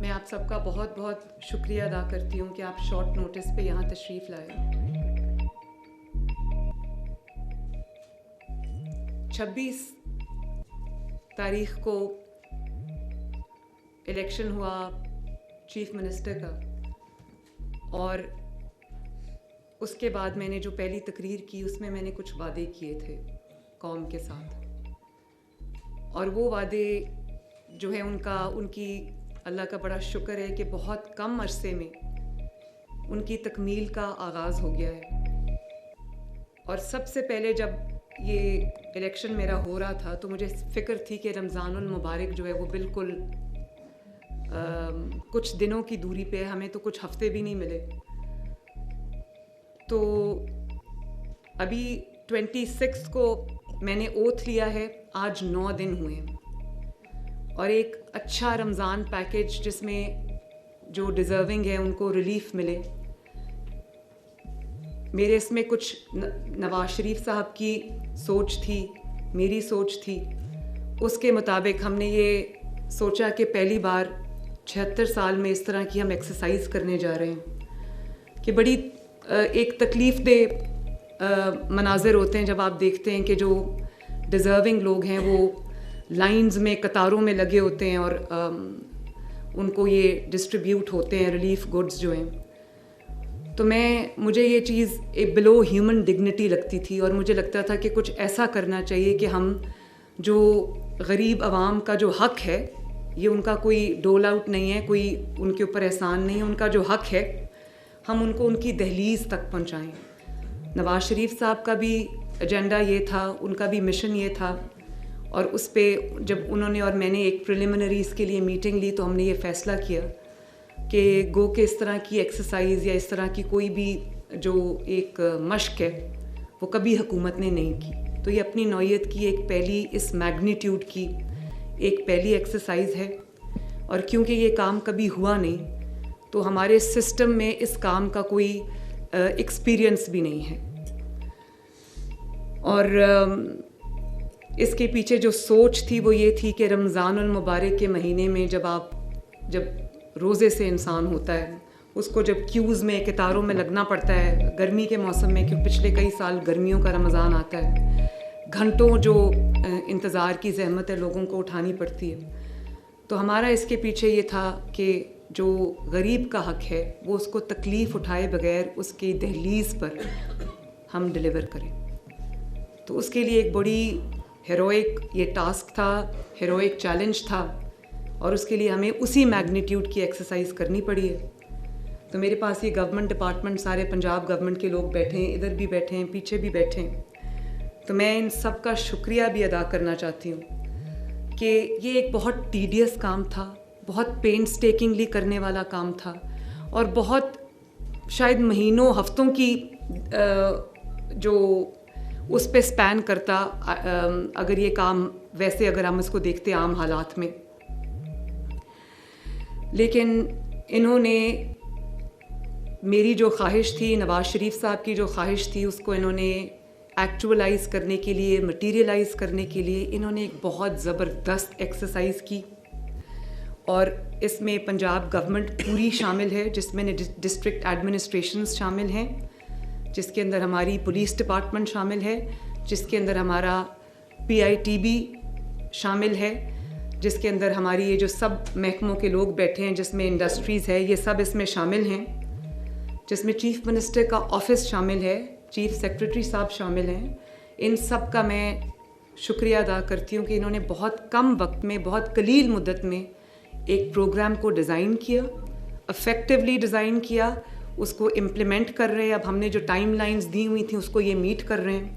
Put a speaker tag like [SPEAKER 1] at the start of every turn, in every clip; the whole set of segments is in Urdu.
[SPEAKER 1] میں آپ سب کا بہت بہت شکریہ ادا کرتی ہوں کہ آپ شارٹ نوٹس پہ یہاں تشریف لائے. 26 تاریخ کو الیکشن ہوا چیف منسٹر کا، اور اس کے بعد میں نے جو پہلی تقریر کی اس میں نے کچھ وعدے کیے تھے قوم کے ساتھ، اور وہ وعدے جو ہے ان کی اللہ کا بڑا شکر ہے کہ بہت کم عرصے میں ان کی تکمیل کا آغاز ہو گیا ہے. اور سب سے پہلے جب یہ الیکشن میرا ہو رہا تھا تو مجھے فکر تھی کہ رمضان المبارک جو ہے وہ بالکل کچھ دنوں کی دوری پہ، ہمیں تو کچھ ہفتے بھی نہیں ملے. تو ابھی 26 کو میں نے اوتھ لیا ہے، آج 9 دن ہوئے ہیں، اور ایک اچھا رمضان پیکج جس میں جو ڈیزرونگ ہے ان کو ریلیف ملے. میرے اس میں کچھ نواز شریف صاحب کی سوچ تھی، میری سوچ تھی. اس کے مطابق ہم نے یہ سوچا کہ پہلی بار 76 سال میں اس طرح کی ہم ایکسرسائز کرنے جا رہے ہیں کہ بڑی ایک تکلیف دہ مناظر ہوتے ہیں جب آپ دیکھتے ہیں کہ جو ڈیزرونگ لوگ ہیں وہ لائنز میں قطاروں میں لگے ہوتے ہیں اور ان کو یہ ڈسٹریبیوٹ ہوتے ہیں ریلیف گڈز جو ہیں. تو مجھے یہ چیز ایک بلو ہیومن ڈگنیٹی لگتی تھی، اور مجھے لگتا تھا کہ کچھ ایسا کرنا چاہیے کہ ہم جو غریب عوام کا جو حق ہے، یہ ان کا کوئی ڈول آؤٹ نہیں ہے، کوئی ان کے اوپر احسان نہیں ہے، ان کا جو حق ہے ہم ان کو ان کی دہلیز تک پہنچائیں. نواز شریف صاحب کا بھی ایجنڈا یہ تھا، ان کا بھی مشن یہ تھا، اور اس پہ جب انہوں نے اور میں نے ایک پریلیمنری اس کے لیے میٹنگ لی تو ہم نے یہ فیصلہ کیا کہ گو کہ اس طرح کی ایکسرسائز یا اس طرح کی کوئی بھی جو ایک مشق ہے وہ کبھی حکومت نے نہیں کی. تو یہ اپنی نوعیت کی ایک پہلی اس میگنیٹیوڈ کی ایک پہلی ایکسرسائز ہے، اور کیونکہ یہ کام کبھی ہوا نہیں تو ہمارے سسٹم میں اس کام کا کوئی ایکسپیرئنس بھی نہیں ہے. اور اس کے پیچھے جو سوچ تھی وہ یہ تھی کہ رمضان المبارک کے مہینے میں جب روزے سے انسان ہوتا ہے، اس کو جب کیوز میں قطاروں میں لگنا پڑتا ہے گرمی کے موسم میں، کیونکہ پچھلے کئی سال گرمیوں کا رمضان آتا ہے، گھنٹوں جو انتظار کی زحمت ہے لوگوں کو اٹھانی پڑتی ہے. تو ہمارا اس کے پیچھے یہ تھا کہ جو غریب کا حق ہے وہ اس کو تکلیف اٹھائے بغیر اس کی دہلیز پر ہم ڈیلیور کریں. تو اس کے لیے ایک بڑی ہیروئک یہ ٹاسک تھا، ہیروئک چیلنج تھا، اور اس کے لیے ہمیں اسی میگنیٹیوڈ کی ایکسرسائز کرنی پڑی ہے. تو میرے پاس یہ گورنمنٹ ڈپارٹمنٹ سارے پنجاب گورنمنٹ کے لوگ بیٹھے ہیں، ادھر بھی بیٹھے ہیں، پیچھے بھی بیٹھے ہیں. تو میں ان سب کا شکریہ بھی ادا کرنا چاہتی ہوں کہ یہ ایک بہت ٹیڈیس کام تھا، بہت پینسٹیکنگلی کرنے والا کام تھا، اور بہت شاید مہینوں ہفتوں کی جو اس پہ سپین کرتا اگر یہ کام ویسے اگر ہم اس کو دیکھتے عام حالات میں. لیکن انہوں نے میری جو خواہش تھی، نواز شریف صاحب کی جو خواہش تھی، اس کو انہوں نے ایکچولائز کرنے کے لیے، مٹیریلائز کرنے کے لیے انہوں نے ایک بہت زبردست ایکسرسائز کی. اور اس میں پنجاب گورنمنٹ پوری شامل ہے، جس میں ڈسٹرکٹ ایڈمنسٹریشنز شامل ہیں، جس کے اندر ہماری پولیس ڈپارٹمنٹ شامل ہے، جس کے اندر ہمارا PITB شامل ہے، جس کے اندر ہماری یہ جو سب محکموں کے لوگ بیٹھے ہیں، جس میں انڈسٹریز ہے، یہ سب اس میں شامل ہیں، جس میں چیف منسٹر کا آفس شامل ہے، چیف سیکرٹری صاحب شامل ہیں. ان سب کا میں شکریہ ادا کرتی ہوں کہ انہوں نے بہت کم وقت میں، بہت قلیل مدت میں ایک پروگرام کو ڈیزائن کیا، افیکٹولی ڈیزائن کیا، اس کو امپلیمنٹ کر رہے ہیں. اب ہم نے جو ٹائم لائنز دی ہوئی تھیں اس کو یہ میٹ کر رہے ہیں.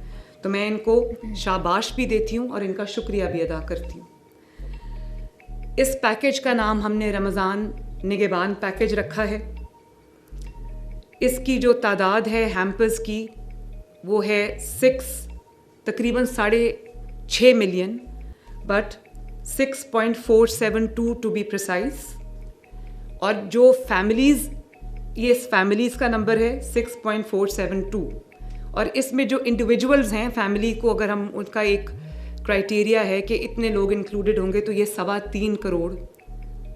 [SPEAKER 1] تو میں ان کو شاباش بھی دیتی ہوں اور ان کا شکریہ بھی ادا کرتی ہوں. اس پیکج کا نام ہم نے رمضان نگہبان پیکج رکھا ہے. اس کی جو تعداد ہے ہیمپرز کی وہ ہے تقریباً 6.5 million, but 6.472 to be precise. اور جو فیملیز، یہ اس فیملیز کا نمبر ہے 6.472. اور اس میں جو انڈیویجولز ہیں فیملی کو اگر ہم ان کا ایک کرائٹیریا ہے کہ اتنے لوگ انکلوڈڈ ہوں گے تو یہ 3.25 کروڑ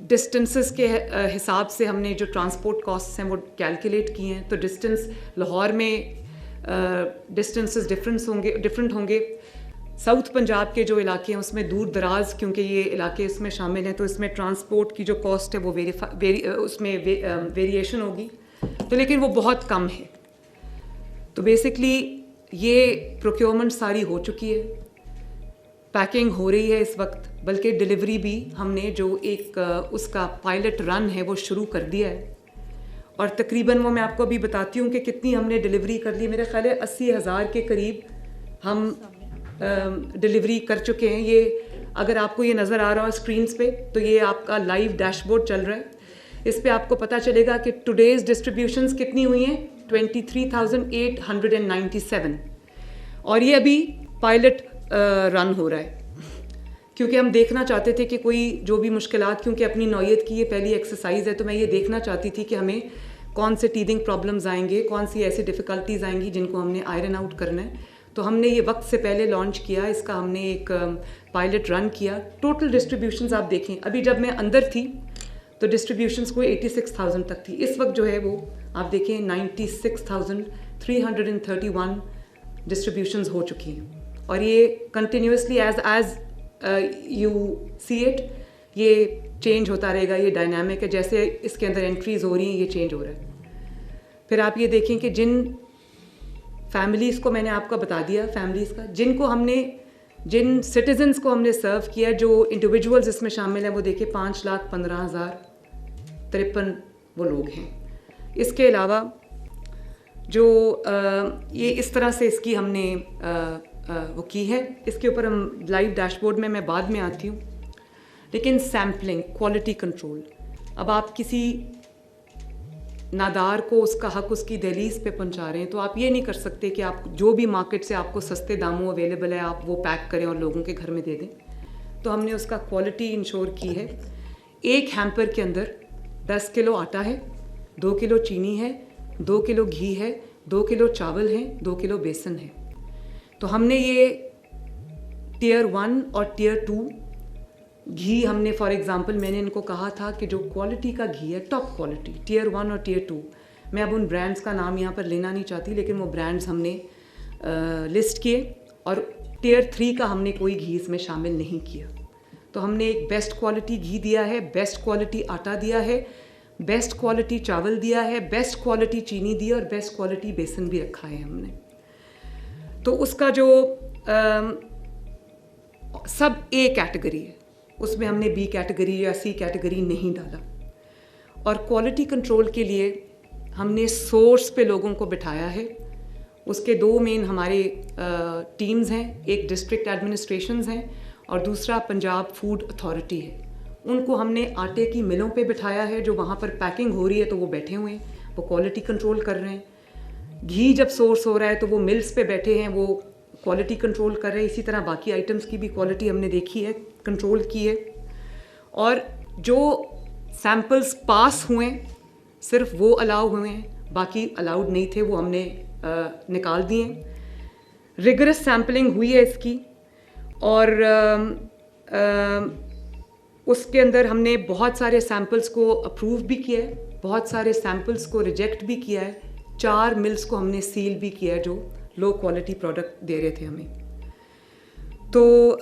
[SPEAKER 1] ڈسٹنسز کے حساب سے ہم نے جو ٹرانسپورٹ کاسٹس ہیں وہ کیلکولیٹ کی ہیں. تو ڈسٹنس لاہور میں ڈسٹنسز ڈفرینٹ ہوں گے. ساؤتھ پنجاب کے جو علاقے ہیں اس میں دور دراز کیونکہ یہ علاقے اس میں شامل ہیں تو اس میں ٹرانسپورٹ کی جو کاسٹ ہے وہ اس میں ویریشن ہوگی تو لیکن وہ بہت کم ہے. تو بیسکلی یہ پروکیورمنٹ ساری ہو چکی ہے, پیکنگ ہو رہی ہے اس وقت, بلکہ ڈلیوری بھی ہم نے جو ایک اس کا پائلٹ رن ہے وہ شروع کر دیا ہے. اور تقریباً وہ میں آپ کو ابھی بتاتی ہوں کہ کتنی ہم نے ڈلیوری کر لی. میرے خیال ہے 80,000 کے قریب ہم ڈلیوری کر چکے ہیں. یہ اگر آپ کو یہ نظر آ رہا ہو اسکرینس پہ تو یہ آپ کا لائیو ڈیش بورڈ چل رہا ہے. اس پہ آپ کو پتہ چلے گا کہ ٹوڈیز ڈسٹریبیوشنز کتنی ہوئی ہیں, 23,897. اور یہ ابھی پائلٹ رن ہو رہا ہے کیونکہ ہم دیکھنا چاہتے تھے کہ کوئی جو بھی مشکلات, کیونکہ اپنی نوعیت کی یہ پہلی ایکسرسائز ہے تو میں یہ دیکھنا چاہتی تھی کہ ہمیں کون سے ٹیدنگ پرابلمز آئیں گے, کون سی ایسی ڈیفیکلٹیز آئیں گی جن کو ہم نے آئرن آؤٹ کرنا ہے. تو ہم نے یہ وقت سے پہلے لانچ کیا, اس کا ہم نے ایک پائلٹ رن کیا. ٹوٹل ڈسٹریبیوشنز آپ دیکھیں, ابھی جب میں اندر تھی تو ڈسٹریبیوشنز کوئی 86,000 تک تھی. اس وقت جو ہے وہ آپ دیکھیں 96,331 ڈسٹریبیوشنز ہو چکی ہیں. اور یہ continuously as you see it یہ چینج ہوتا رہے گا. یہ ڈائنامک ہے, جیسے اس کے اندر انٹریز ہو رہی ہیں یہ چینج ہو رہا ہے. پھر آپ یہ دیکھیں کہ جن فیملیز کو میں نے آپ کو بتا دیا, فیملیز کا جن سٹیزنس کو ہم نے سرو کیا, جو انڈیویجولز اس میں شامل ہیں وہ دیکھیں 5,15,053 وہ لوگ ہیں. اس کے علاوہ جو یہ اس طرح سے اس کی ہم نے وہ کی ہے, اس کے اوپر ہم لائیو ڈیش بورڈ میں بعد میں آتی ہوں. لیکن سیمپلنگ, کوالٹی کنٹرول, اب آپ کسی نادار کو اس کا حق اس کی دہلیز پہ پہنچا رہے ہیں تو آپ یہ نہیں کر سکتے کہ آپ جو بھی مارکیٹ سے آپ کو سستے داموں اویلیبل ہے آپ وہ پیک کریں اور لوگوں کے گھر میں دے دیں. تو ہم نے اس کا کوالٹی انشور کی ہے. ایک ہیمپر کے اندر 10 کلو آٹا ہے, 2 کلو چینی ہے, 2 کلو گھی ہے, 2 کلو چاول ہیں, 2 کلو بیسن ہے. تو ہم نے یہ ٹیئر 1 اور ٹیئر 2 گھی ہم نے فار ایگزامپل میں نے ان کو کہا تھا کہ جو کوالٹی کا گھی ہے ٹاپ کوالٹی ٹیئر 1 اور ٹیئر 2, میں اب ان برانڈز کا نام یہاں پر لینا نہیں چاہتی لیکن وہ برانڈز ہم نے لسٹ کیے. اور ٹیئر 3 کا ہم نے کوئی گھی اس میں شامل نہیں کیا. تو ہم نے ایک بیسٹ کوالٹی گھی دیا ہے, بیسٹ کوالٹی آٹا دیا ہے, بیسٹ کوالٹی چاول دیا ہے, بیسٹ کوالٹی چینی دی اور بیسٹ کوالٹی بیسن بھی رکھا ہے ہم نے. تو اس کا جو سب اے کیٹیگری ہے, اس میں ہم نے بی کیٹیگری یا سی کیٹیگری نہیں ڈالا. اور کوالٹی کنٹرول کے لیے ہم نے سورس پہ لوگوں کو بٹھایا ہے. اس کے 2 مین ہمارے ٹیمز ہیں, ایک ڈسٹرکٹ ایڈمنسٹریشنز ہیں اور دوسرا پنجاب فوڈ اتھارٹی ہے. ان کو ہم نے آٹے کی ملوں پہ بٹھایا ہے, جو وہاں پر پیکنگ ہو رہی ہے تو وہ بیٹھے ہوئے ہیں, وہ کوالٹی کنٹرول کر رہے ہیں. گھی جب سورس ہو رہا ہے تو وہ ملز پہ بیٹھے ہیں, وہ کوالٹی کنٹرول کر رہے ہیں. اسی طرح باقی آئٹمس کی بھی کوالٹی ہم نے دیکھی ہے, کنٹرول کی ہے. اور جو سیمپلز پاس ہوئے صرف وہ الاؤ ہوئے ہیں, باقی الاؤڈ نہیں تھے, وہ ہم نے نکال دیے. ریگرس سیمپلنگ ہوئی ہے اس کی, اور اس کے اندر ہم نے بہت سارے سیمپلز کو اپروو بھی کیا ہے, بہت سارے سیمپلز کو ریجیکٹ بھی کیا ہے. 4 ملز کو ہم نے سیل بھی کیا ہے جو لو کوالٹی پروڈکٹ دے رہے تھے ہمیں. تو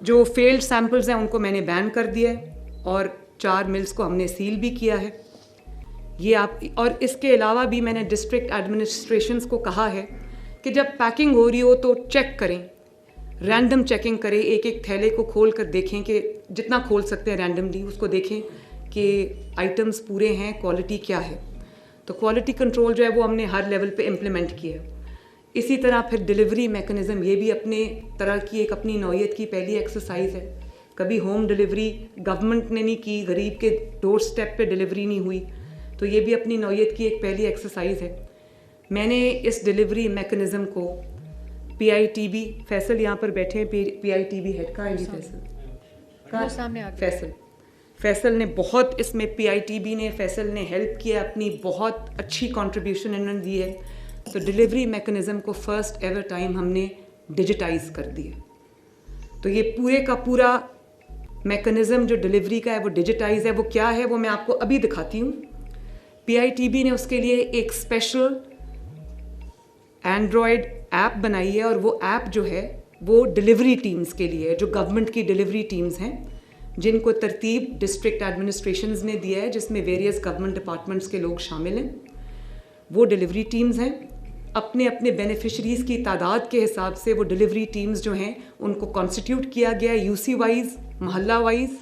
[SPEAKER 1] جو فیلڈ سیمپلز ہیں ان کو میں نے بین کر دیا ہے اور 4 ملز کو ہم نے سیل بھی کیا ہے. یہ آپ, اور اس کے علاوہ بھی میں نے ڈسٹرکٹ ایڈمنسٹریشنز کو کہا ہے کہ جب پیکنگ ہو رہی ہو تو چیک کریں, رینڈم چیکنگ کریں, ایک ایک تھیلے کو کھول کر دیکھیں کہ جتنا کھول سکتے ہیں رینڈملی اس کو دیکھیں کہ آئٹمس پورے ہیں, کوالٹی کیا ہے. تو کوالٹی کنٹرول جو ہے وہ ہم نے ہر لیول پہ امپلیمنٹ کیا ہے. اسی طرح پھر ڈلیوری میکنزم, یہ بھی اپنے طرح کی ایک اپنی نوعیت کی پہلی ایکسرسائز ہے. کبھی ہوم ڈلیوری گورنمنٹ نے نہیں کی, غریب کے ڈور سٹیپ پہ ڈلیوری نہیں ہوئی, تو یہ بھی اپنی نوعیت کی ایک پہلی ایکسرسائز ہے. میں نے اس ڈلیوری میکنزم کو PITB, فیصل یہاں پر بیٹھے ہیں, PITB ہیڈ کا جی, فیصل نے بہت اس میں PITB نے فیصل نے ہیلپ کیا, اپنی بہت اچھی کنٹریبیوشن انہوں نے دی ہے. تو ڈلیوری میکنزم کو فرسٹ ایور ٹائم ہم نے ڈیجیٹائز کر دیا. تو یہ پورے کا پورا میکنزم جو ڈلیوری کا ہے وہ ڈیجیٹائز ہے. وہ کیا ہے وہ میں آپ کو ابھی دکھاتی ہوں. PITB نے اس کے لیے ایک اسپیشل اینڈرائڈ ایپ بنائی ہے, اور وہ ایپ جو ہے وہ ڈلیوری ٹیمز کے لیے, جو گورنمنٹ کی ڈلیوری ٹیمز ہیں جن کو ترتیب ڈسٹرکٹ ایڈمنسٹریشنز نے دیا ہے, جس میں ویریس گورنمنٹ ڈپارٹمنٹس کے لوگ شامل ہیں. وہ ڈلیوری ٹیمز ہیں. اپنے اپنے بینیفیشریز کی تعداد کے حساب سے وہ ڈلیوری ٹیمز جو ہیں ان کو کانسٹیٹیوٹ کیا گیا ہے UC وائز, محلہ وائز.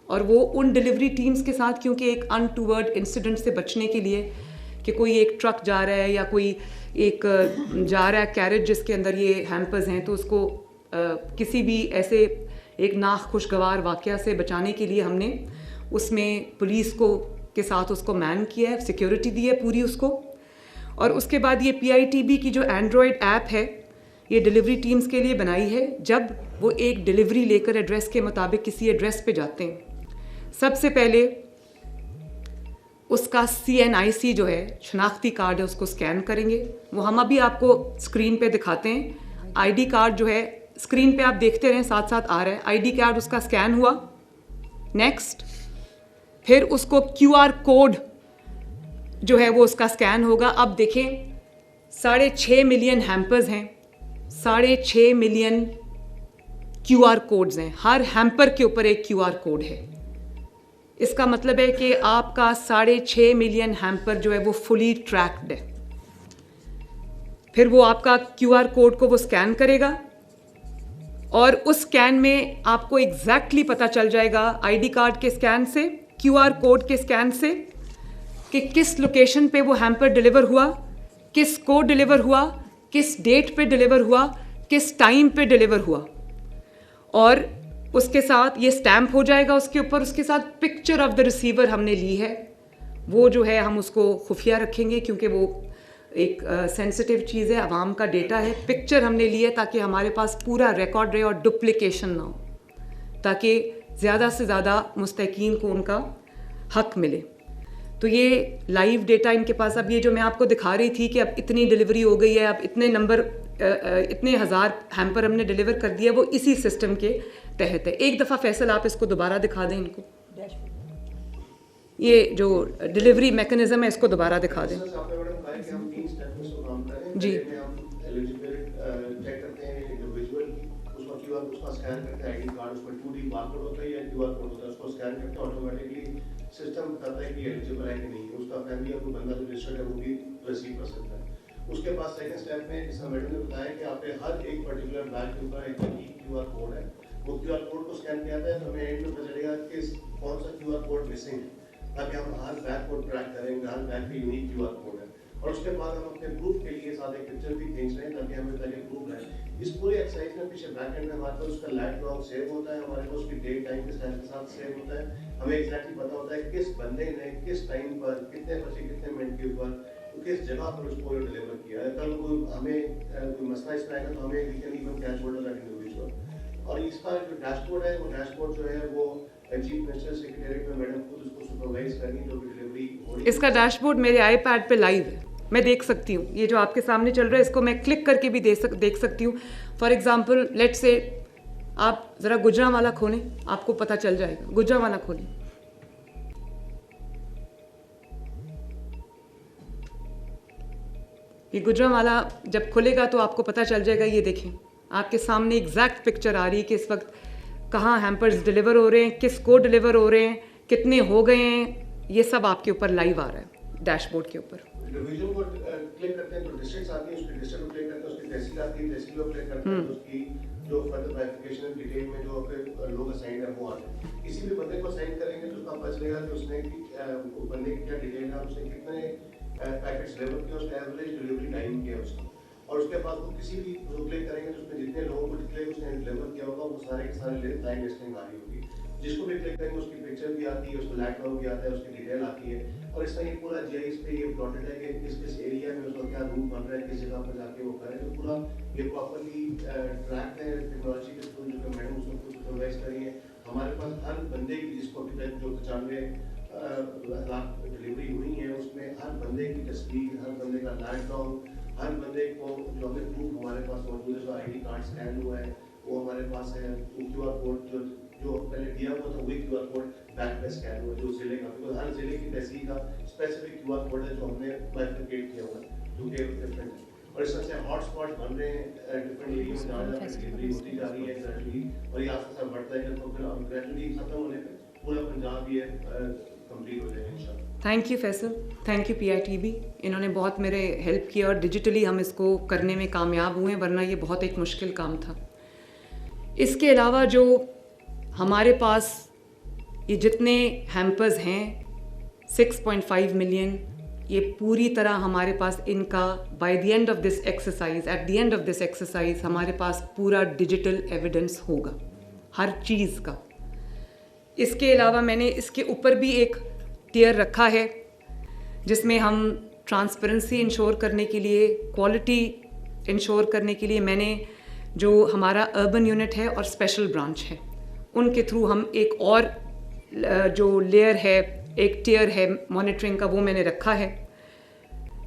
[SPEAKER 1] اور وہ ان ڈلیوری ٹیمز کے ساتھ, کیونکہ ایک انٹوورڈ انسیڈنٹ سے بچنے کے لیے کہ کوئی ایک ٹرک جا رہا ہے یا کوئی ایک جا رہا ہے کیریج جس کے اندر یہ ہیمپرز ہیں, تو اس کو کسی بھی ایسے ایک ناخوشگوار واقعہ سے بچانے کے لیے ہم نے اس میں پولیس کو کے ساتھ اس کو مین کیا ہے, سیکیورٹی دی ہے پوری اس کو. اور اس کے بعد یہ PITB کی جو اینڈرائڈ ایپ ہے یہ ڈلیوری ٹیمز کے لیے بنائی ہے. جب وہ ایک ڈلیوری لے کر ایڈریس کے مطابق کسی ایڈریس پہ جاتے ہیں, سب سے پہلے اس کا CNIC جو ہے شناختی کارڈ ہے اس کو اسکین کریں گے. وہ ہم ابھی آپ کو اسکرین پہ دکھاتے ہیں. ID کارڈ جو ہے اسکرین پہ آپ دیکھتے رہیں, ساتھ ساتھ آ رہا ہے. ID کارڈ اس کا اسکین ہوا. نیکسٹ پھر اس کو QR کوڈ جو ہے وہ اس کا اسکین ہوگا. اب دیکھیں 6.5 ملین ہیمپرز ہیں, 6.5 ملین QR کوڈز ہیں. ہر ہیمپر کے اوپر ایک QR کوڈ ہے. اس کا مطلب ہے کہ آپ کا 6.5 ملین ہیمپر جو ہے وہ فلی ٹریکڈ ہے. پھر وہ آپ کا QR کوڈ کو وہ اسکین کرے گا, اور اس اسکین میں آپ کو ایگزیکٹلی پتہ چل جائے گا ID کارڈ کے اسکین سے, QR کوڈ کے اسکین سے, کہ کس لوکیشن پہ وہ ہیمپر ڈلیور ہوا, کس کو ڈلیور ہوا, کس ڈیٹ پہ ڈلیور ہوا, کس ٹائم پہ ڈلیور ہوا. اور اس کے ساتھ یہ اسٹیمپ ہو جائے گا اس کے اوپر. اس کے ساتھ پکچر آف دا ریسیور ہم نے لی ہے. وہ جو ہے ہم اس کو خفیہ رکھیں گے کیونکہ وہ ایک سینسٹیو چیز ہے, عوام کا ڈیٹا ہے. پکچر ہم نے لی ہے تاکہ ہمارے پاس پورا ریکارڈ رہے اور ڈپلیکیشن نہ ہو, تاکہ زیادہ سے زیادہ مستحقین کو ان کا حق ملے. تو یہ لائیو ڈیٹا ان کے پاس. اب یہ جو میں آپ کو دکھا رہی تھی کہ اب اتنی ڈلیوری ہو گئی ہے, اب اتنے نمبر اتنے ہزار ہیمپر ہم نے ڈلیور کر دیا, وہ اسی سسٹم کے تحت ہے. ایک دفعہ فیصل آپ اس کو دوبارہ دکھا دیں ان کو. یہ جو ڈلیوری میکنزم ہے اس کو دوبارہ دکھا دیں. جی
[SPEAKER 2] سسٹم بتاتا ہے کہ ایلیجیبل ہے کہ نہیں, اس کا فیملی اور کوئی بندہ جو رجسٹرڈ ہے وہ بھی ریسیو کر سکتا ہے. اس کے بعد سیکنڈ اسٹیپ میں جس طرح میڈم نے بتایا کہ آپ کے ہر ایک پرٹیکولر بیگ کے اوپر ایک QR کوڈ ہے. وہ QR کوڈ کو اسکین کیا جاتا ہے تو ہمیں اینڈ میں پتہ چلے گا کہ کون سا QR کوڈ مسنگ ہے, تاکہ ہم ہر بیگ کو ٹریک کریں گے, ہر بیگ پہ یونیک QR کوڈ ہے. اور اس کے بعد ہم اپنے پروف کے لیے ساتھ ایک پکچر بھی کھینچ رہے ہیں تاکہ ہمیں پہلے پروف ہے. اس پورے ایکسرسائز میں پیچھے بیک اینڈ میں ہمارے پاس اس کا لائف لاگ سیو ہوتا ہے, ہمارے پاس اس کی ڈیٹ ٹائم کے ساتھ سیو ہوتا ہے. ہمیں ایگزیکٹلی پتا ہوتا ہے کس بندے نے کس ٹائم پر کتنے بچے کتنے منٹ کے اوپر کس جگہ پر اس کو ڈلیور کیا ہے. کل کوئی ہمیں کوئی مسئلہ اس طرح آئے گا تو ہمیں we can even catch hold of that individual. اور اس کا جو ڈیش بورڈ ہے وہ ڈیش بورڈ جو ہے وہ چیف منسٹر سیکریٹریٹ میں میڈم خود اس کو سپروائز کریں جو بھی ڈلیوری ہو رہی ہے.
[SPEAKER 1] اس کا ڈیش بورڈ میرے iPad پہ لائیو ہے, میں دیکھ سکتی ہوں. یہ جو آپ کے سامنے چل رہا ہے اس کو میں کلک کر کے بھی دیکھ سکتی ہوں. فار ایگزامپل لیٹ سے آپ ذرا گجرانوالہ کھولیں, آپ کو پتہ چل جائے گا. گجرانوالہ کھولیں. یہ گجرانوالہ جب کھلے گا تو آپ کو پتہ چل جائے گا. یہ دیکھیں آپ کے سامنے ایگزیکٹ پکچر آ رہی ہے کہ اس وقت کہاں ہیمپرز ڈلیور ہو رہے ہیں, کس کو ڈلیور ہو رہے ہیں, کتنے ہو گئے ہیں. یہ سب آپ کے اوپر لائیو آ رہا ہے ڈیش بورڈ کے اوپر.
[SPEAKER 2] ڈویژن کو کلک کرتے ہیں تو ڈسٹرکٹس آتی ہیں, اس کی ڈسٹرکٹ کو کلک کرتے ہیں, اس کی تحصیل آتی ہے, تحصیل کو کلک کرتے ہیں تو اس کی جو فردر ویریفیکیشن ڈیٹیل میں جو لوگ اسائن ہیں وہ آتے ہیں. کسی بھی بندے کو اسائن کریں گے تو اس کا پتہ چلے گا کہ اس نے بندے کی کیا ڈیٹیل ہے, اس نے کتنے پیکٹس ڈلیور کیا, اس کا ایوریج ڈلیوری ٹائم کیا اس کا. اور اس کے بعد وہ کسی بھی جو کلک کریں گے تو اس میں جتنے لوگوں کو اس نے ڈلیور کیا ہوگا وہ سارے کے سارے ٹائم لسٹنگ آ رہی ہوگی. جس کو بھی کلک کریں گے اس کی پکچر بھی آتی ہے, اس کو لائٹ لاگ بھی آتا ہے, اس کی ڈیٹیل آتی ہے. اور اس طرح یہ پورا GIS پہ یہ پلاٹڈ ہے کہ کس کس ایریا میں اس کا کیا روٹ بن رہا ہے, کس جگہ پر جا کے وہ کرے. تو پورا یہ پراپرلی ٹریک ہے ٹیکنالوجی کے تھرو, جو کہ میڈم اس کو سپروائز کری ہے. ہمارے پاس ہر بندے کی جس کو ابھی تک جو 95 لاکھ ڈلیوری ہوئی ہیں اس میں ہر بندے کی تصویر, ہر بندے کا لائٹ لاگ, ہر بندے کو جو ہمیں پروف ہمارے پاس موجود ہے, جو ID کارڈ اسکین ہوا ہے وہ ہمارے پاس ہے, QR کوڈ جو جو پہلے دیا ہوا تھا وہی QR کوڈ بیک پہ اسکین ہوا جو ضلع کا، ہر ضلع کی تحصیل کا اسپیسیفک QR کوڈ ہے جو ہم نے بائفرکیٹ کیا ہوا ہے جو کہ ڈفرینٹ ہے. اور اس طرح سے ہاٹ اسپاٹ بن رہے ہیں ڈفرینٹ ایریے میں جہاں جہاں ڈلیوری ہوتی جا رہی ہے گریجولی, اور یہ آستے آستے بڑھتا ہے کہ پھر گریجولی ختم ہونے پہ پورا پنجاب یہ کمپلیٹ ہو جائے گا انشاءاللہ.
[SPEAKER 1] Thank you Faisal, thank you PITB, انہوں نے بہت میرے ہیلپ کیا اور ڈیجیٹلی ہم اس کو کرنے میں کامیاب ہوئے, ورنہ یہ بہت ایک مشکل کام تھا. اس کے علاوہ جو ہمارے پاس یہ جتنے ہیمپرز ہیں 6.5 ملین, یہ پوری طرح ہمارے پاس ان کا by the end of this exercise, at the end of this exercise ہمارے پاس پورا ڈیجیٹل ایویڈنس ہوگا ہر چیز کا. اس کے علاوہ میں نے اس کے اوپر بھی ایک ٹیئر رکھا ہے جس میں ہم ٹرانسپیرنسی انشور کرنے کے لیے, کوالٹی انشور کرنے کے لیے میں نے جو ہمارا اربن یونٹ ہے اور اسپیشل برانچ ہے ان کے تھرو ہم ایک اور جو لیئر ہے, ایک ٹیئر ہے مانیٹرنگ کا, وہ میں نے رکھا ہے.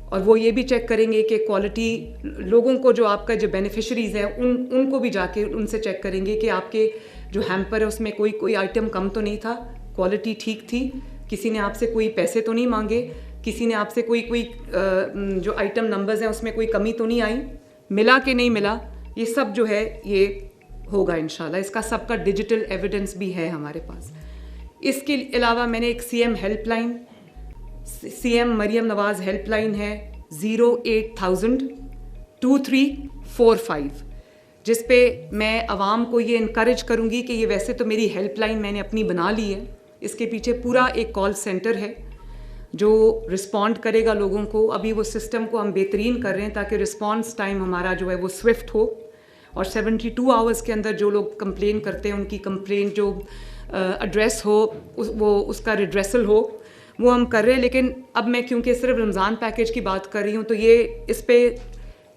[SPEAKER 1] اور وہ یہ بھی چیک کریں گے کہ کوالٹی لوگوں کو جو آپ کا جو بینیفیشریز ہیں ان کو بھی جا کے ان سے چیک کریں گے کہ آپ کے جو ہیمپر ہے اس میں کوئی آئٹم کم تو نہیں تھا, کوالٹی ٹھیک تھی, کسی نے آپ سے کوئی پیسے تو نہیں مانگے, کسی نے آپ سے کوئی جو آئٹم نمبرز ہیں اس میں کوئی کمی تو نہیں آئی, ملا کہ نہیں ملا, یہ سب جو ہے یہ ہوگا انشاءاللہ. اس کا سب کا ڈیجیٹل ایویڈنس بھی ہے ہمارے پاس. اس کے علاوہ میں نے ایک CM help line, CM Maryam Nawaz help line ہے 08000 2345, جس پہ میں عوام کو یہ انکریج کروں گی کہ یہ ویسے تو میری ہیلپ لائن میں نے اپنی بنا لی ہے, اس کے پیچھے پورا ایک کال سینٹر ہے جو رسپونڈ کرے گا لوگوں کو. ابھی وہ سسٹم کو ہم بہترین کر رہے ہیں تاکہ رسپانس ٹائم ہمارا جو ہے وہ سوئفٹ ہو, اور 72 آورس کے اندر جو لوگ کمپلین کرتے ہیں ان کی کمپلین جو ایڈریس ہو وہ اس کا ریڈریسل ہو, وہ ہم کر رہے ہیں. لیکن اب میں کیونکہ صرف رمضان پیکیج کی بات کر رہی ہوں تو یہ اس پہ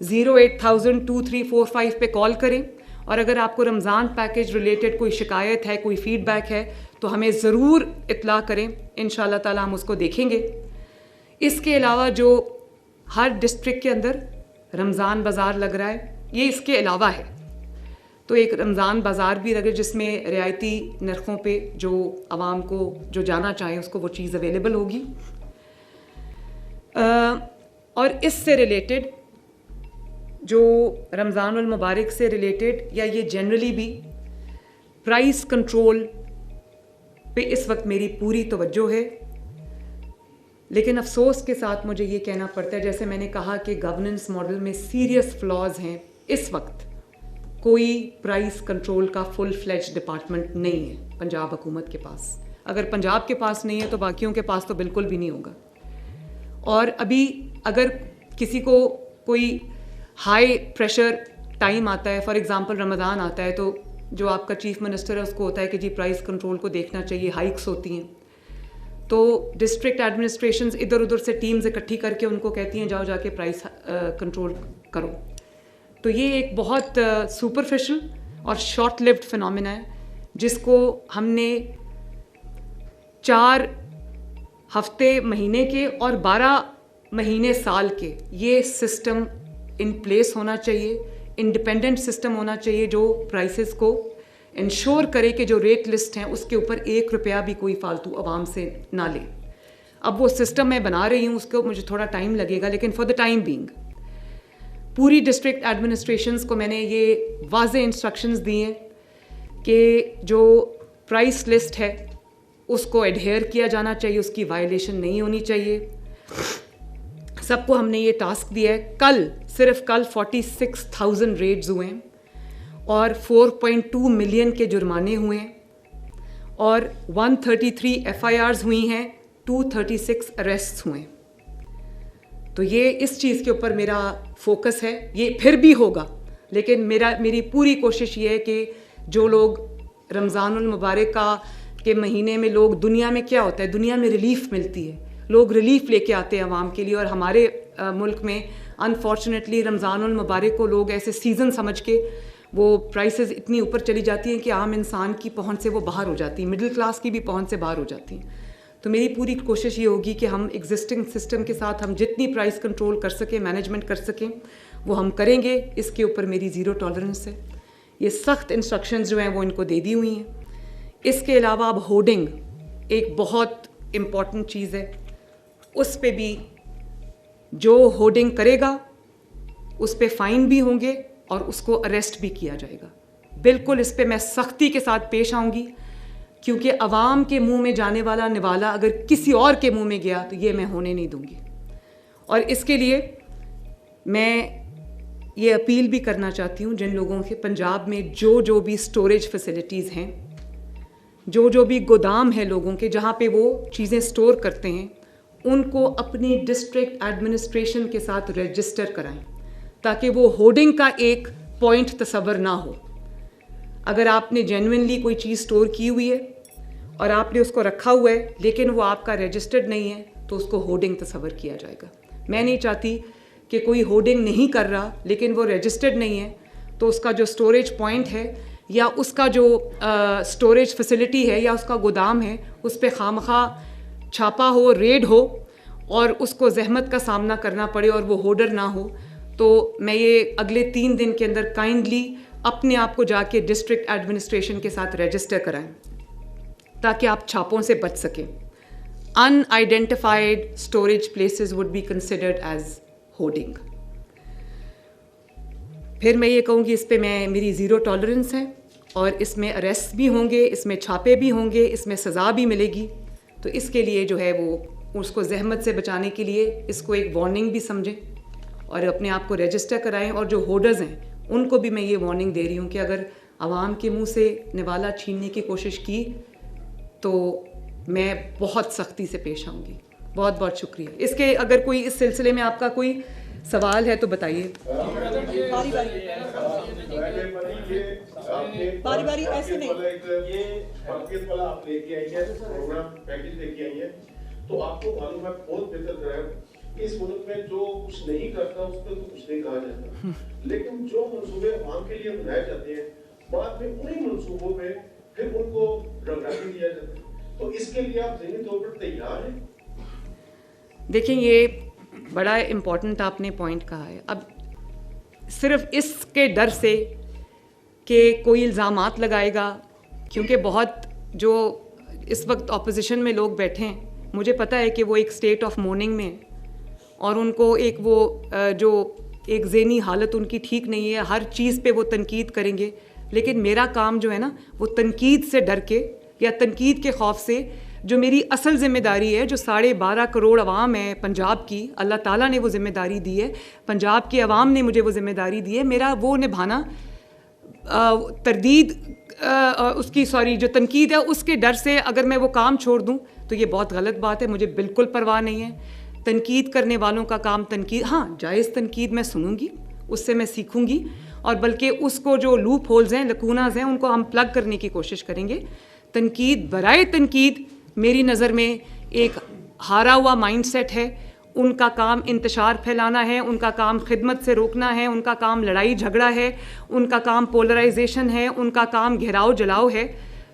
[SPEAKER 1] 08000 2345 پہ کال کریں, اور اگر آپ کو رمضان پیکیج ریلیٹڈ کوئی شکایت ہے, کوئی فیڈ بیک ہے تو ہمیں ضرور اطلاع کریں, انشاءاللہ تعالی ہم اس کو دیکھیں گے. اس کے علاوہ جو ہر ڈسٹرکٹ کے اندر رمضان بازار لگ رہا ہے, یہ اس کے علاوہ ہے, تو ایک رمضان بازار بھی لگے جس میں رعایتی نرخوں پہ جو عوام کو جو جانا چاہیں اس کو وہ چیز اویلیبل ہوگی. اور اس سے ریلیٹڈ جو رمضان المبارک سے ریلیٹڈ یا یہ جنرلی بھی پرائس کنٹرول پہ اس وقت میری پوری توجہ ہے. لیکن افسوس کے ساتھ مجھے یہ کہنا پڑتا ہے, جیسے میں نے کہا کہ گورننس ماڈل میں سیریس فلاز ہیں, اس وقت کوئی پرائس کنٹرول کا فل فلیج ڈپارٹمنٹ نہیں ہے پنجاب حکومت کے پاس. اگر پنجاب کے پاس نہیں ہے تو باقیوں کے پاس تو بالکل بھی نہیں ہوگا. اور ابھی اگر کسی کو کوئی ہائی پریشر ٹائم آتا ہے, فار ایگزامپل رمضان آتا ہے, تو جو آپ کا چیف منسٹر ہے اس کو ہوتا ہے کہ جی پرائس کنٹرول کو دیکھنا چاہیے, ہائکس ہوتی ہیں, تو ڈسٹرکٹ ایڈمنسٹریشنز ادھر ادھر سے ٹیمز اکٹھی کر کے ان کو کہتی ہیں جاؤ جا کے پرائس کنٹرول کرو. تو یہ ایک بہت سپرفیشل اور شارٹ لیوڈ فنومینا ہے جس کو ہم نے 4 ہفتے مہینے کے اور 12 مہینے سال کے یہ سسٹم ان پلیس ہونا چاہیے, انڈیپینڈنٹ سسٹم ہونا چاہیے جو پرائسز کو انشور کرے کہ جو ریٹ لسٹ ہیں اس کے اوپر 1 روپیہ بھی کوئی فالتو عوام سے نہ لے. اب وہ سسٹم میں بنا رہی ہوں, اس کو مجھے تھوڑا ٹائم لگے گا, لیکن فار دا ٹائم بینگ پوری ڈسٹرکٹ ایڈمنسٹریشنز کو میں نے یہ واضح انسٹرکشنز دی ہیں کہ جو پرائس لسٹ ہے اس کو ایڈہیئر کیا جانا چاہیے, اس کی وائلیشن نہیں ہونی چاہیے. سب کو ہم نے یہ ٹاسک دیا ہے. صرف کل 46,000 ریڈز ہوئے ہیں اور 4.2 ملین کے جرمانے ہوئے ہیں اور 133 FIRs ہوئی ہیں, 236 اریسٹس ہوئے ہیں. تو یہ اس چیز کے اوپر میرا فوکس ہے. یہ پھر بھی ہوگا, لیکن میری پوری کوشش یہ ہے کہ جو لوگ رمضان المبارک کے مہینے میں لوگ, دنیا میں کیا ہوتا ہے, دنیا میں ریلیف ملتی ہے, لوگ ریلیف لے کے آتے ہیں عوام کے لیے, اور ہمارے ملک میں انفارچونیٹلی رمضان المبارک کو لوگ ایسے سیزن سمجھ کے وہ پرائسز اتنی اوپر چلی جاتی ہیں کہ عام انسان کی پہنچ سے وہ باہر ہو جاتی ہیں, مڈل کلاس کی بھی پہنچ سے باہر ہو جاتی ہیں. تو میری پوری کوشش یہ ہوگی کہ ہم ایگزسٹنگ سسٹم کے ساتھ ہم جتنی پرائس کنٹرول کر سکیں, مینجمنٹ کر سکیں, وہ ہم کریں گے. اس کے اوپر میری 0 ٹالرنس ہے. یہ سخت انسٹرکشنز جو ہیں وہ ان کو دے دی ہوئی ہیں. اس کے علاوہ اب ہوڈنگ ایک بہت امپورٹنٹ چیز ہے. اس پہ بھی جو ہوڈنگ کرے گا اس پہ فائن بھی ہوں گے اور اس کو اریسٹ بھی کیا جائے گا. بالکل اس پہ میں سختی کے ساتھ پیش آؤں گی, کیونکہ عوام کے منہ میں جانے والا نوالا اگر کسی اور کے منہ میں گیا تو یہ میں ہونے نہیں دوں گی. اور اس کے لیے میں یہ اپیل بھی کرنا چاہتی ہوں جن لوگوں کے پنجاب میں جو بھی اسٹوریج فیسلٹیز ہیں, جو بھی گودام ہے لوگوں کے جہاں پہ وہ چیزیں اسٹور کرتے ہیں, ان کو اپنی ڈسٹرکٹ ایڈمنسٹریشن کے ساتھ رجسٹر کرائیں تاکہ وہ ہوڈنگ کا ایک پوائنٹ تصور نہ ہو. اگر آپ نے جینوئنلی کوئی چیز اسٹور کی ہوئی ہے اور آپ نے اس کو رکھا ہوا ہے لیکن وہ آپ کا رجسٹرڈ نہیں ہے تو اس کو ہوڈنگ تصور کیا جائے گا. میں نہیں چاہتی کہ کوئی ہوڈنگ نہیں کر رہا لیکن وہ رجسٹرڈ نہیں ہے تو اس کا جو اسٹوریج پوائنٹ ہے یا اس کا جو اسٹوریج فیسلٹی ہے یا اس کا گودام ہے اس پہ خواہ چھاپا ہو, ریڈ ہو اور اس کو زحمت کا سامنا کرنا پڑے اور وہ ہوڈر نہ ہو. تو میں یہ اگلے 3 دن کے اندر کائنڈلی اپنے آپ کو جا کے ڈسٹرکٹ ایڈمنسٹریشن کے ساتھ رجسٹر کرائیں تاکہ آپ چھاپوں سے بچ سکیں. Unidentified storage places would be considered as hoarding. پھر میں یہ کہوں گی اس پہ میری زیرو ٹالرنس ہے اور اس میں اریسٹ بھی ہوں گے, اس میں چھاپے بھی ہوں گے, اس میں سزا بھی ملے گی. تو اس کے لیے جو ہے وہ اس کو زحمت سے بچانے کے لیے اس کو ایک وارننگ بھی سمجھیں اور اپنے آپ کو رجسٹر کرائیں. اور جو ہولڈرز ہیں ان کو بھی میں یہ وارننگ دے رہی ہوں کہ اگر عوام کے منہ سے نوالا چھیننے کی کوشش کی تو میں بہت سختی سے پیش آؤں گی. بہت بہت شکریہ. اس کے اگر کوئی اس سلسلے میں آپ کا کوئی سوال ہے تو بتائیے.
[SPEAKER 3] باری باری ایسے نہیں.
[SPEAKER 2] تو آپ کو معلوم ہے بہت بہتر طرح اس ملک میں جو کچھ نہیں کرتا اس پہ تو کچھ نہیں کہا جاتا, لیکن جو منصوبے عوام کے لیے بنائے جاتے ہیں بعد میں انہی منصوبوں میں پھر ان کو رنگا بھی دیا جاتا ہے. تو اس کے لیے آپ ذہنی طور پر تیار ہیں؟
[SPEAKER 1] دیکھیں یہ بڑا امپورٹنٹ آپ نے پوائنٹ کہا ہے. اب صرف اس کے ڈر سے کہ کوئی الزامات لگائے گا, کیونکہ بہت جو اس وقت اپوزیشن میں لوگ بیٹھے ہیں مجھے پتہ ہے کہ وہ ایک اسٹیٹ آف مورننگ میں اور ان کو ایک وہ جو ایک ذہنی حالت ان کی ٹھیک نہیں ہے, ہر چیز پہ وہ تنقید کریں گے. لیکن میرا کام جو ہے نا وہ تنقید سے ڈر کے یا تنقید کے خوف سے جو میری اصل ذمہ داری ہے, جو 12.5 کروڑ عوام ہے پنجاب کی, اللہ تعالیٰ نے وہ ذمہ داری دی ہے, پنجاب کے عوام نے مجھے وہ ذمہ داری دی ہے, میرا وہ نبھانا تردید اس کی جو تنقید ہے اس کے ڈر سے اگر میں وہ کام چھوڑ دوں تو یہ بہت غلط بات ہے. مجھے بالکل پرواہ نہیں ہے. تنقید کرنے والوں کا کام تنقید, ہاں جائز تنقید میں سنوں گی, اس سے میں سیکھوں گی اور بلکہ اس کو جو لوپ ہولز ہیں, لکوناز ہیں, ان کو ہم پلگ کرنے کی کوشش کریں گے. تنقید برائے تنقید میری نظر میں ایک ہارا ہوا مائنڈ سیٹ ہے. ان کا کام انتشار پھیلانا ہے, ان کا کام خدمت سے روکنا ہے, ان کا کام لڑائی جھگڑا ہے, ان کا کام پولرائزیشن ہے, ان کا کام گھیراؤ جلاؤ ہے.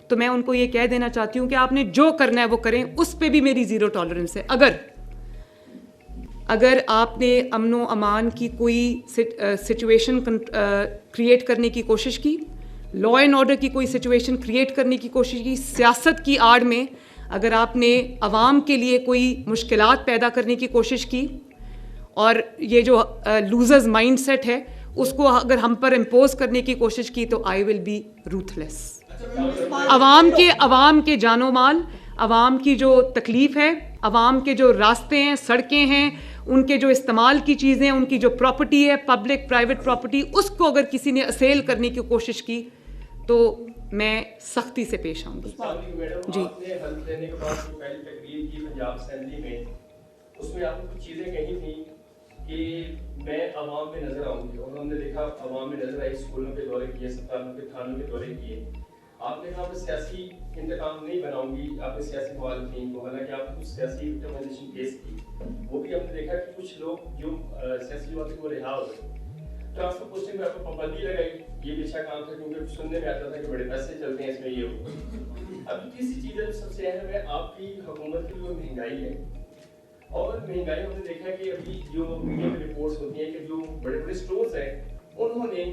[SPEAKER 1] تو میں ان کو یہ کہہ دینا چاہتی ہوں کہ آپ نے جو کرنا ہے وہ کریں, اس پہ بھی میری زیرو ٹالرنس ہے. اگر آپ نے امن و امان کی کوئی سچویشن کریٹ کرنے کی کوشش کی, لا اینڈ آرڈر کی کوئی سچویشن کریٹ کرنے کی کوشش کی, سیاست کی آڑ میں اگر آپ نے عوام کے لیے کوئی مشکلات پیدا کرنے کی کوشش کی اور یہ جو لوزرز مائنڈ سیٹ ہے اس کو اگر ہم پر امپوز کرنے کی کوشش کی تو آئی ول بی روتھلیس. عوام کے جان و مال, عوام کی جو تکلیف ہے, عوام کے جو راستے ہیں, سڑکیں ہیں, ان کے جو استعمال کی چیزیں, ان کی جو پراپرٹی ہے, پبلک پرائیویٹ پراپرٹی, اس کو اگر کسی نے اسیل کرنے کی کوشش کی تو میں سختی سے پیش آؤں گی.
[SPEAKER 4] جی آپ نے حلف لینے کے بعد جو پہلی تقریر کی پنجاب اسمبلی میں, اس میں آپ نے کچھ چیزیں کہی تھیں کہ میں عوام میں نظر آؤں گی, اور ہم نے دیکھا عوام میں نظر آئی, اسکولوں کے دورے کیے, اسپتالوں کے تھانوں کے دورے کیے. آپ نے کہا میں سیاسی انتقام نہیں بناؤں گی, آپ نے سیاسی مخالفین کو, حالانکہ آپ نے کچھ سیاسی وکٹمائزیشن کیس کی, وہ بھی ہم نے دیکھا کہ کچھ لوگ جو سیاسی جماعت کو رہا ہو گئے. ٹرانسفر پوسٹنگ میں آپ کو پابندی لگائی, یہ بھی اچھا کام تھا کیونکہ سننے میں آتا تھا کہ بڑے پیسے چلتے ہیں اس میں یہ ہو. اب تیسری چیز ہے جو سب سے اہم ہے, آپ کی حکومت کی جو مہنگائی ہے, اور مہنگائی ہم نے دیکھا کہ ابھی جو میڈیا میں رپورٹس ہوتی ہیں کہ جو بڑے بڑے اسٹورز ہیں انہوں نے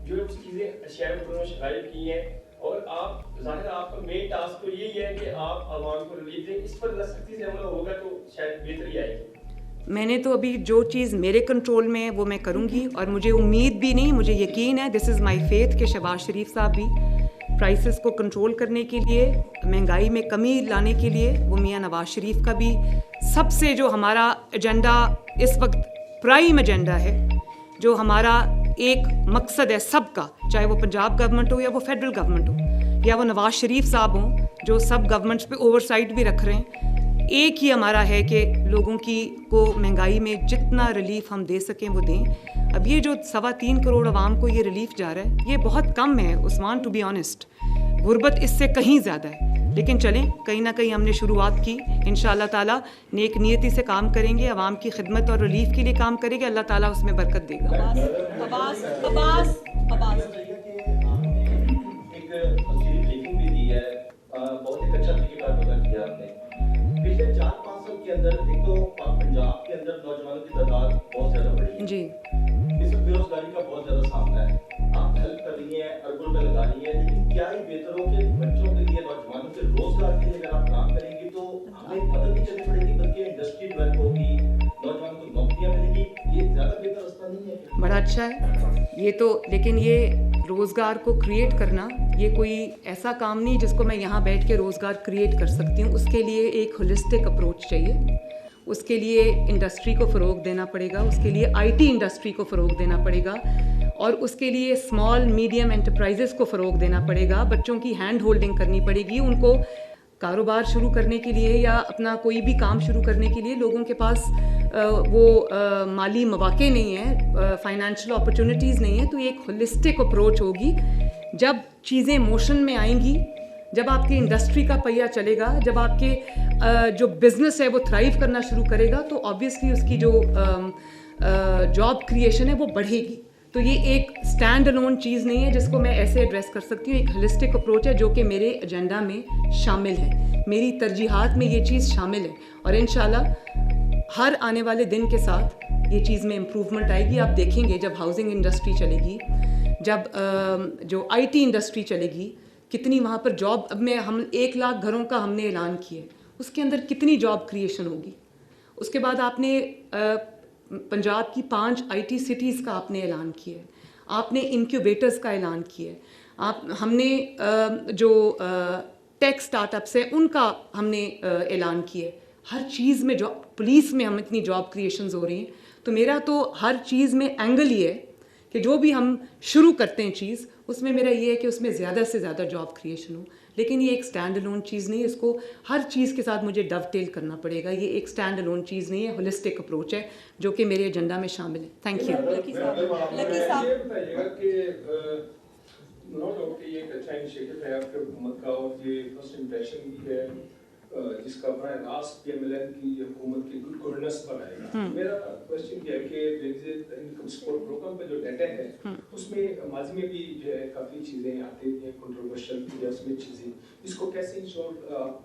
[SPEAKER 4] جو چیزیں اشیاء میں شکایت کی ہیں اور آپ ظاہر آپ کا مین ٹاسک تو یہی ہے کہ آپ عوام کو ریلیف دیں. اس پر سختی سے عمل ہوگا تو شاید بہتری آئے گی.
[SPEAKER 1] میں نے تو ابھی جو چیز میرے کنٹرول میں ہے وہ میں کروں گی, اور مجھے امید بھی نہیں, مجھے یقین ہے, دس از مائی فیتھ, کہ شہباز شریف صاحب بھی پرائسز کو کنٹرول کرنے کے لیے, مہنگائی میں کمی لانے کے لیے, وہ میاں نواز شریف کا بھی سب سے جو ہمارا ایجنڈا اس وقت پرائم ایجنڈا ہے, جو ہمارا ایک مقصد ہے سب کا, چاہے وہ پنجاب گورنمنٹ ہو یا وہ فیڈرل گورنمنٹ ہو یا وہ نواز شریف صاحب ہوں جو سب گورنمنٹس پہ اوور سائٹ بھی رکھ رہے ہیں, ایک ہی ہمارا ہے کہ لوگوں کی کو مہنگائی میں جتنا ریلیف ہم دے سکیں وہ دیں. اب یہ جو 3.25 کروڑ عوام کو یہ ریلیف جا رہا ہے یہ بہت کم ہے عثمان, ٹو بی آنیسٹ. غربت اس سے کہیں زیادہ ہے, لیکن چلیں کہیں نہ کہیں ہم نے شروعات کی, انشاءاللہ تعالیٰ نیک نیتی سے کام کریں گے, عوام کی خدمت اور ریلیف کے لیے کام کریں گے, اللہ تعالیٰ اس میں برکت دے گا.
[SPEAKER 3] بہت ایک اچھا طریقہ کار ادا کیا آپ نے. پچھلے 4-5 سال کے اندر ایک تو پنجاب کے اندر نوجوانوں کی تعداد بہت زیادہ بڑھی ہے
[SPEAKER 1] جی,
[SPEAKER 3] اس میں بے روزگاری کا بہت زیادہ سامنا ہے. آپ ہیلپ کر رہی ہیں, اربوں میں لگا رہی ہیں, لیکن کیا ہی بہتر ہو کہ بچوں کے لیے, نوجوانوں کے روزگار کے لیے اگر آپ کام کریں گی تو ہمیں مدد نہیں کرنی پڑے گی بلکہ انڈسٹری ڈیولپ ہوگی, نوجوانوں کو نوکریاں ملیں گی. یہ زیادہ بہتر راستہ نہیں ہے؟
[SPEAKER 1] بڑا اچھا ہے یہ تو, لیکن یہ روزگار کو کریٹ کرنا یہ کوئی ایسا کام نہیں جس کو میں یہاں بیٹھ کے روزگار کریٹ کر سکتی ہوں. اس کے لیے ایک ہولسٹک اپروچ چاہیے, اس کے لیے انڈسٹری کو فروغ دینا پڑے گا, اس کے لیے IT انڈسٹری کو فروغ دینا پڑے گا, اور اس کے لیے اسمال میڈیم انٹرپرائزز کو فروغ دینا پڑے گا. بچوں کی ہینڈ ہولڈنگ کرنی پڑے گی, ان کو کاروبار شروع کرنے کے لیے یا اپنا کوئی بھی کام شروع کرنے کے لیے لوگوں کے پاس وہ مالی مواقع نہیں ہیں, فائنینشیل اپرچونیٹیز نہیں ہیں. تو یہ ایک ہولسٹک اپروچ ہوگی. جب چیزیں موشن میں آئیں گی, جب آپ کی انڈسٹری کا پہیہ چلے گا, جب آپ کے جو بزنس ہے وہ تھرائیو کرنا شروع کرے گا, تو آبویسلی اس کی جو جاب کریشن ہے وہ بڑھے گی. تو یہ ایک اسٹینڈ الون چیز نہیں ہے جس کو میں ایسے ایڈریس کر سکتی ہوں. ایک ہولسٹک اپروچ ہے جو کہ میرے ایجنڈا میں شامل ہے, میری ترجیحات میں یہ چیز شامل ہے, اور انشاءاللہ ہر آنے والے دن کے ساتھ یہ چیز میں امپروومنٹ آئے گی. آپ دیکھیں گے جب ہاؤسنگ انڈسٹری چلے گی, جب جو IT انڈسٹری چلے گی, کتنی وہاں پر جاب, اب میں ہم 1 لاکھ گھروں کا ہم نے اعلان کیا ہے, اس کے اندر کتنی جاب کریشن ہوگی. اس کے بعد آپ نے پنجاب کی 5 IT سٹیز کا آپ نے اعلان کیا ہے, آپ نے انکیوبیٹرز کا اعلان کیا ہے, ہم نے جو ٹیک اسٹارٹ اپس ہیں ان کا ہم نے اعلان کیا ہے. ہر چیز میں جو پولیس میں ہم اتنی جاب کریشنز ہو رہی ہیں. تو میرا تو ہر چیز میں اینگل یہ ہے کہ جو بھی ہم شروع کرتے ہیں چیز, اس میں میرا یہ ہے کہ اس میں زیادہ سے زیادہ جاب کریشن ہو. لیکن یہ ایک اسٹینڈ الون چیز نہیں ہے, اس کو ہر چیز کے ساتھ مجھے ڈو ٹیل کرنا پڑے گا. یہ ایک اسٹینڈ الون چیز نہیں ہے, ہولسٹک اپروچ ہے جو کہ میرے ایجنڈا میں شامل ہے. Thank you.
[SPEAKER 5] لکی صاحب یہ بتائیے گا کہ نو ڈاؤٹ کہ یہ ایک اچھا انیشیٹو ہے آپ کے حکومت کا, اور یہ فرسٹ امپریشن بھی ہے جس کا براہ راست PMLN کی حکومت کی گڈ گورننس پر آئے گا. میرا کوشچن یہ ہے کہ انکم سپورٹ پروگرام کا جو ڈیٹا ہے اس میں ماضی میں بھی جو ہے کافی چیزیں آتی ہیں کنٹروورشل یا اس میں چیزیں, اس کو کیسے انشور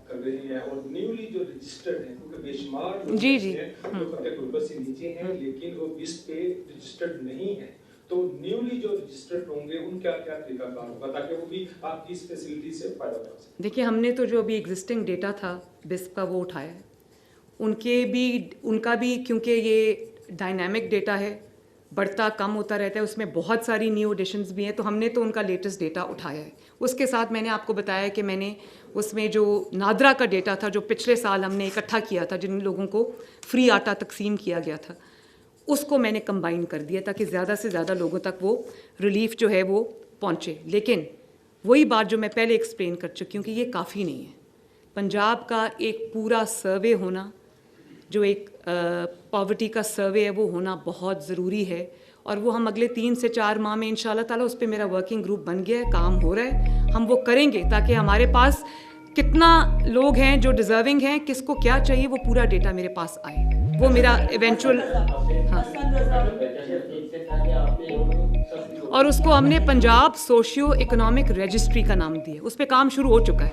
[SPEAKER 5] کر رہے ہیں, اور نیولی جو رجسٹرڈ ہیں کیونکہ بے شمار لوگ ہیں جو خطے غربت سے نیچے ہیں لیکن وہ اس پہ رجسٹرڈ نہیں ہیں, تو نیولی جو رجسٹرڈ ہوں گے ان کا کیا طریقہ کار ہوگا تاکہ وہ بھی آپ کی اس فیسلٹی سے فائدہ اٹھا سکیں؟
[SPEAKER 1] دیکھیے ہم نے تو جو ابھی ایگزسٹنگ ڈیٹا تھا بسپ کا وہ اٹھایا ہے, ان کا بھی کیونکہ یہ ڈائنامک ڈیٹا ہے, بڑھتا کم ہوتا رہتا ہے, اس میں بہت ساری نیو ایڈیشنز بھی ہیں, تو ہم نے تو ان کا لیٹسٹ ڈیٹا اٹھایا ہے. اس کے ساتھ میں نے آپ کو بتایا کہ میں نے اس میں جو نادرا کا ڈیٹا تھا جو پچھلے سال ہم نے اکٹھا کیا تھا, جن لوگوں کو فری آٹا تقسیم کیا گیا تھا, اس کو میں نے کمبائن کر دیا تاکہ زیادہ سے زیادہ لوگوں تک وہ ریلیف جو ہے وہ پہنچے. لیکن وہی بات جو میں پہلے ایکسپلین کر چکی ہوں کہ یہ کافی نہیں ہے. پنجاب کا ایک پورا سروے ہونا, جو ایک پاورٹی کا سروے ہے, وہ ہونا بہت ضروری ہے, اور وہ ہم اگلے 3 سے 4 ماہ میں انشاءاللہ تعالیٰ اس پہ میرا ورکنگ گروپ بن گیا ہے, کام ہو رہا ہے, ہم وہ کریں گے تاکہ ہمارے پاس کتنا لوگ ہیں جو ڈیزرونگ ہیں, کس کو کیا چاہیے, وہ پورا ڈیٹا میرے پاس آئے. وہ میرا ایونچوئل, ہاں, اور اس کو ہم نے پنجاب سوشیو اکنامک رجسٹری کا نام دیا, اس پہ کام شروع ہو چکا ہے.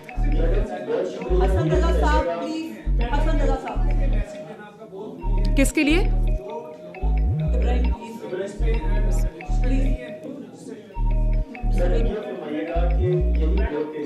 [SPEAKER 1] کس کے لیے؟
[SPEAKER 3] سر یہ فرمائیے گا کہ یہی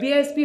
[SPEAKER 1] BISP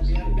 [SPEAKER 6] BNP